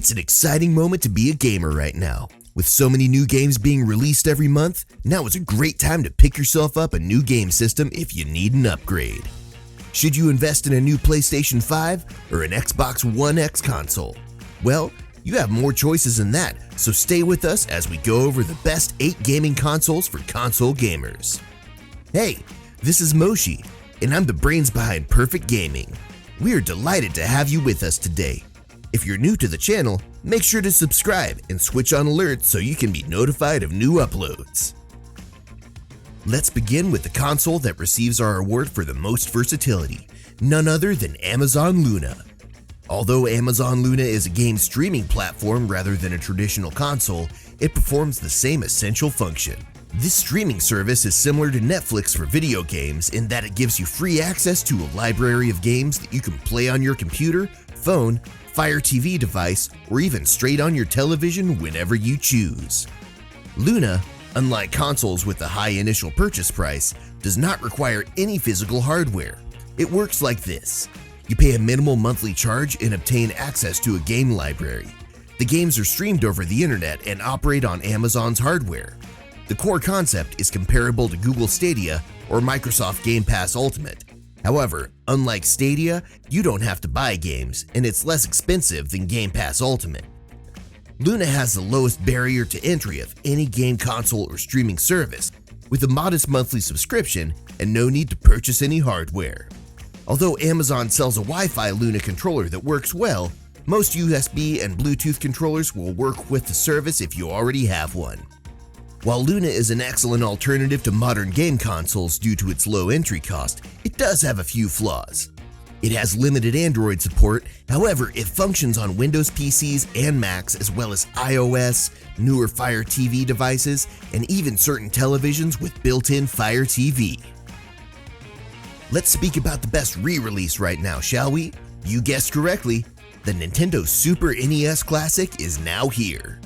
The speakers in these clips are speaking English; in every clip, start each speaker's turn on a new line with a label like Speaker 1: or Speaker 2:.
Speaker 1: It's an exciting moment to be a gamer right now. With so many new games being released every month, now is a great time to pick yourself up a new game system if you need an upgrade. Should you invest in a new PlayStation 5 or an Xbox One X console? Well, you have more choices than that, so stay with us as we go over the best 8 gaming consoles for console gamers. Hey, this is Moshi, and I'm the brains behind Perfect Gaming. We are delighted to have you with us today. If you're new to the channel, make sure to subscribe and switch on alerts so you can be notified of new uploads. Let's begin with the console that receives our award for the most versatility, none other than Amazon Luna. Although Amazon Luna is a game streaming platform rather than a traditional console, it performs the same essential function. This streaming service is similar to Netflix for video games in that it gives you free access to a library of games that you can play on your computer, phone, Fire TV device, or even straight on your television whenever you choose. Luna, unlike consoles with a high initial purchase price, does not require any physical hardware. It works like this. You pay a minimal monthly charge and obtain access to a game library. The games are streamed over the internet and operate on Amazon's hardware. The core concept is comparable to Google Stadia or Microsoft Game Pass Ultimate. However, unlike Stadia, you don't have to buy games, and it's less expensive than Game Pass Ultimate. Luna has the lowest barrier to entry of any game console or streaming service, with a modest monthly subscription and no need to purchase any hardware. Although Amazon sells a Wi-Fi Luna controller that works well, most USB and Bluetooth controllers will work with the service if you already have one. While Luna is an excellent alternative to modern game consoles due to its low entry cost, it does have a few flaws. It has limited Android support, however, it functions on Windows PCs and Macs as well as iOS, newer Fire TV devices, and even certain televisions with built-in Fire TV. Let's speak about the best re-release right now, shall we? You guessed correctly, the Nintendo Super NES Classic is now here.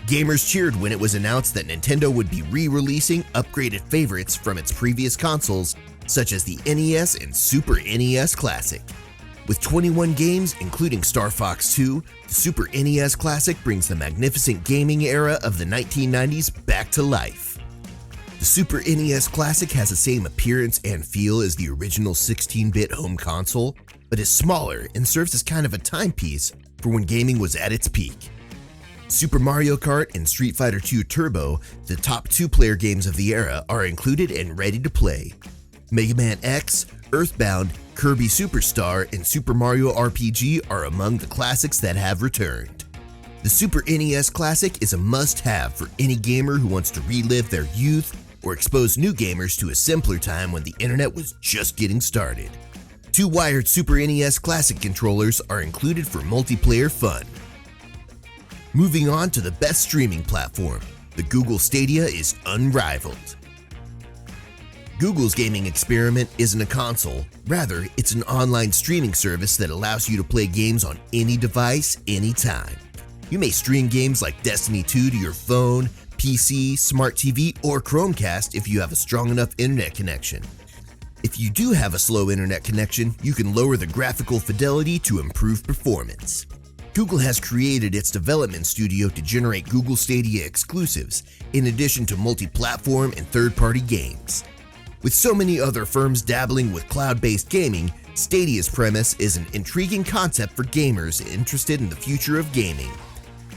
Speaker 1: Gamers cheered when it was announced that Nintendo would be re-releasing upgraded favorites from its previous consoles, such as the NES and Super NES Classic. With 21 games, including Star Fox 2, the Super NES Classic brings the magnificent gaming era of the 1990s back to life. The Super NES Classic has the same appearance and feel as the original 16-bit home console, but is smaller and serves as kind of a timepiece for when gaming was at its peak. Super Mario Kart and Street Fighter II Turbo, the top 2-player games of the era, are included and ready to play. Mega Man X, Earthbound, Kirby Superstar, and Super Mario RPG are among the classics that have returned. The Super NES Classic is a must-have for any gamer who wants to relive their youth or expose new gamers to a simpler time when the internet was just getting started. 2 wired Super NES Classic controllers are included for multiplayer fun. Moving on to the best streaming platform, the Google Stadia is unrivaled. Google's gaming experiment isn't a console, rather it's an online streaming service that allows you to play games on any device, anytime. You may stream games like Destiny 2 to your phone, PC, smart TV, or Chromecast if you have a strong enough internet connection. If you do have a slow internet connection, you can lower the graphical fidelity to improve performance. Google has created its development studio to generate Google Stadia exclusives, in addition to multi-platform and third-party games. With so many other firms dabbling with cloud-based gaming, Stadia's premise is an intriguing concept for gamers interested in the future of gaming.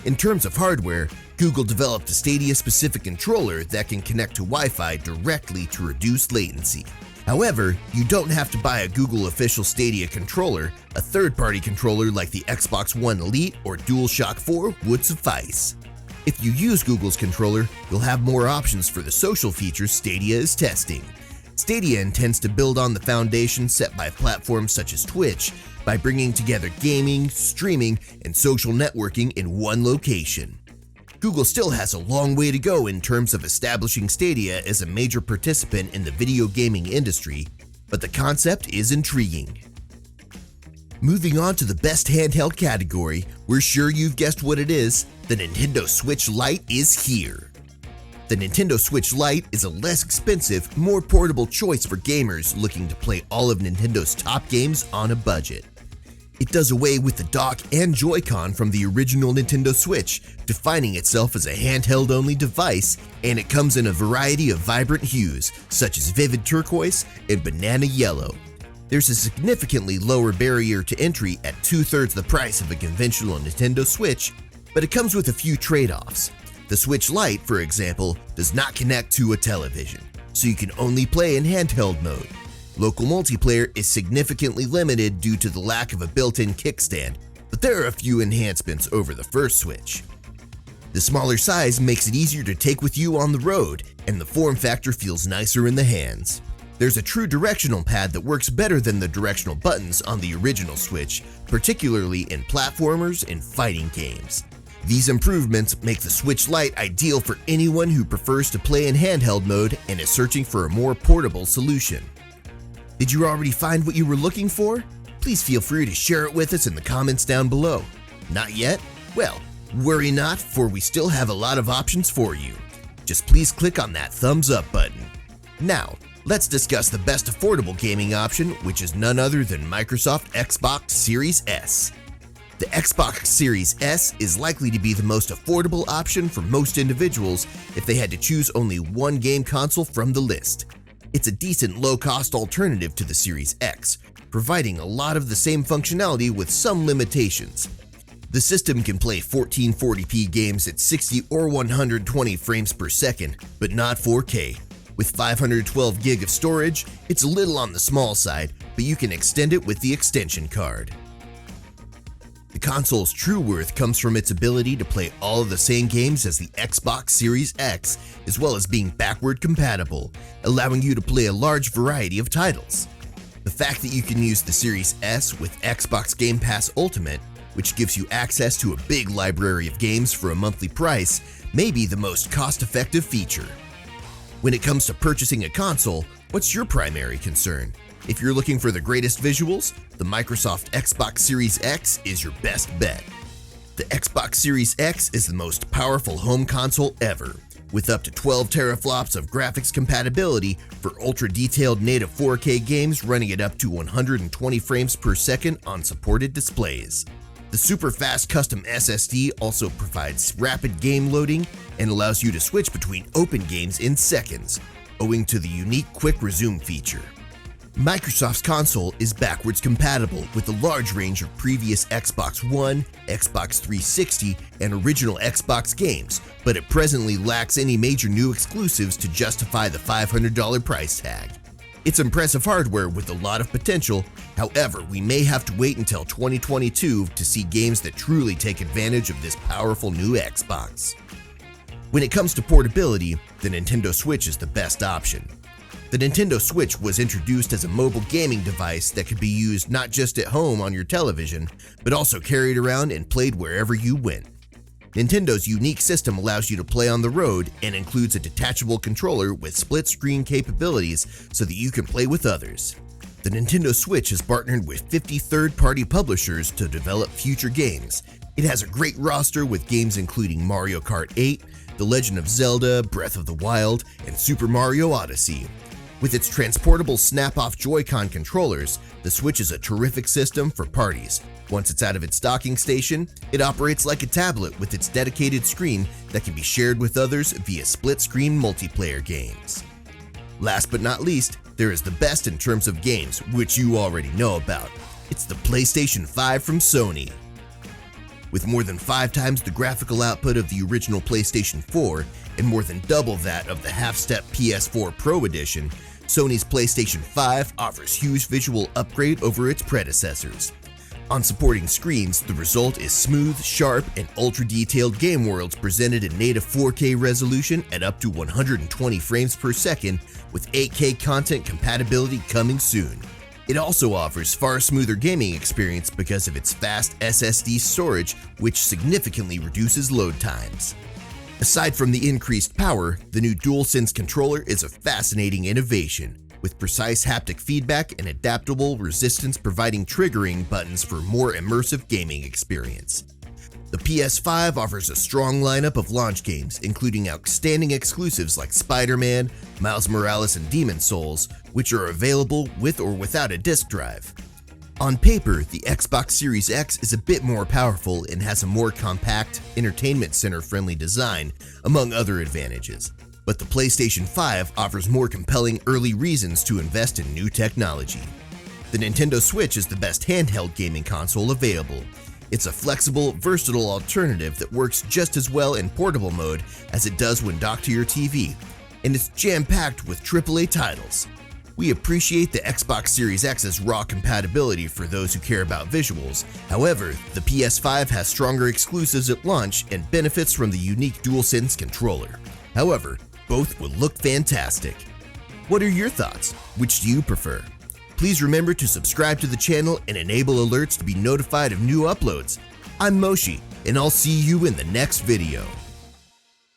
Speaker 1: In terms of hardware, Google developed a Stadia-specific controller that can connect to Wi-Fi directly to reduce latency. However, you don't have to buy a Google official Stadia controller. A third-party controller like the Xbox One Elite or DualShock 4 would suffice. If you use Google's controller, you'll have more options for the social features Stadia is testing. Stadia intends to build on the foundation set by platforms such as Twitch by bringing together gaming, streaming, and social networking in one location. Google still has a long way to go in terms of establishing Stadia as a major participant in the video gaming industry, but the concept is intriguing. Moving on to the best handheld category, we're sure you've guessed what it is. The Nintendo Switch Lite is here. The Nintendo Switch Lite is a less expensive, more portable choice for gamers looking to play all of Nintendo's top games on a budget. It does away with the dock and Joy-Con from the original Nintendo Switch, defining itself as a handheld-only device, and it comes in a variety of vibrant hues, such as vivid turquoise and banana yellow. There's a significantly lower barrier to entry at 2/3 the price of a conventional Nintendo Switch, but it comes with a few trade-offs. The Switch Lite, for example, does not connect to a television, so you can only play in handheld mode. Local multiplayer is significantly limited due to the lack of a built-in kickstand, but there are a few enhancements over the first Switch. The smaller size makes it easier to take with you on the road, and the form factor feels nicer in the hands. There's a true directional pad that works better than the directional buttons on the original Switch, particularly in platformers and fighting games. These improvements make the Switch Lite ideal for anyone who prefers to play in handheld mode and is searching for a more portable solution. Did you already find what you were looking for? Please feel free to share it with us in the comments down below. Not yet? Well, worry not, for we still have a lot of options for you. Just please click on that thumbs up button. Now, let's discuss the best affordable gaming option, which is none other than Microsoft Xbox Series S. The Xbox Series S is likely to be the most affordable option for most individuals if they had to choose only one game console from the list. It's a decent low-cost alternative to the Series X, providing a lot of the same functionality with some limitations. The system can play 1440p games at 60 or 120 frames per second, but not 4K. With 512 gig of storage, it's a little on the small side, but you can extend it with the extension card. The console's true worth comes from its ability to play all of the same games as the Xbox Series X, as well as being backward compatible, allowing you to play a large variety of titles. The fact that you can use the Series S with Xbox Game Pass Ultimate, which gives you access to a big library of games for a monthly price, may be the most cost-effective feature. When it comes to purchasing a console, what's your primary concern? If you're looking for the greatest visuals, the Microsoft Xbox Series X is your best bet. The Xbox Series X is the most powerful home console ever, with up to 12 teraflops of graphics compatibility for ultra-detailed native 4K games running at up to 120 frames per second on supported displays. The super-fast custom SSD also provides rapid game loading and allows you to switch between open games in seconds, owing to the unique Quick Resume feature. Microsoft's console is backwards compatible with a large range of previous Xbox One, Xbox 360, and original Xbox games, but it presently lacks any major new exclusives to justify the $500 price tag. It's impressive hardware with a lot of potential, however, we may have to wait until 2022 to see games that truly take advantage of this powerful new Xbox. When it comes to portability, the Nintendo Switch is the best option. The Nintendo Switch was introduced as a mobile gaming device that could be used not just at home on your television, but also carried around and played wherever you went. Nintendo's unique system allows you to play on the road and includes a detachable controller with split-screen capabilities so that you can play with others. The Nintendo Switch has partnered with 50 third-party publishers to develop future games. It has a great roster with games including Mario Kart 8, The Legend of Zelda, Breath of the Wild, and Super Mario Odyssey. With its transportable snap-off Joy-Con controllers, the Switch is a terrific system for parties. Once it's out of its docking station, it operates like a tablet with its dedicated screen that can be shared with others via split-screen multiplayer games. Last but not least, there is the best in terms of games, which you already know about. It's the PlayStation 5 from Sony. With more than 5 times the graphical output of the original PlayStation 4 and more than double that of the half-step PS4 Pro Edition, Sony's PlayStation 5 offers huge visual upgrade over its predecessors. On supporting screens, the result is smooth, sharp, and ultra-detailed game worlds presented in native 4K resolution at up to 120 frames per second, with 8K content compatibility coming soon. It also offers far smoother gaming experience because of its fast SSD storage, which significantly reduces load times. Aside from the increased power, the new DualSense controller is a fascinating innovation, with precise haptic feedback and adaptable resistance providing triggering buttons for more immersive gaming experience. The PS5 offers a strong lineup of launch games, including outstanding exclusives like Spider-Man, Miles Morales, and Demon's Souls, which are available with or without a disc drive. On paper, the Xbox Series X is a bit more powerful and has a more compact, entertainment center-friendly design, among other advantages. But the PlayStation 5 offers more compelling early reasons to invest in new technology. The Nintendo Switch is the best handheld gaming console available. It's a flexible, versatile alternative that works just as well in portable mode as it does when docked to your TV, and it's jam-packed with AAA titles. We appreciate the Xbox Series X's raw compatibility for those who care about visuals. However, the PS5 has stronger exclusives at launch and benefits from the unique DualSense controller. However, both will look fantastic. What are your thoughts? Which do you prefer? Please remember to subscribe to the channel and enable alerts to be notified of new uploads. I'm Moshi, and I'll see you in the next video.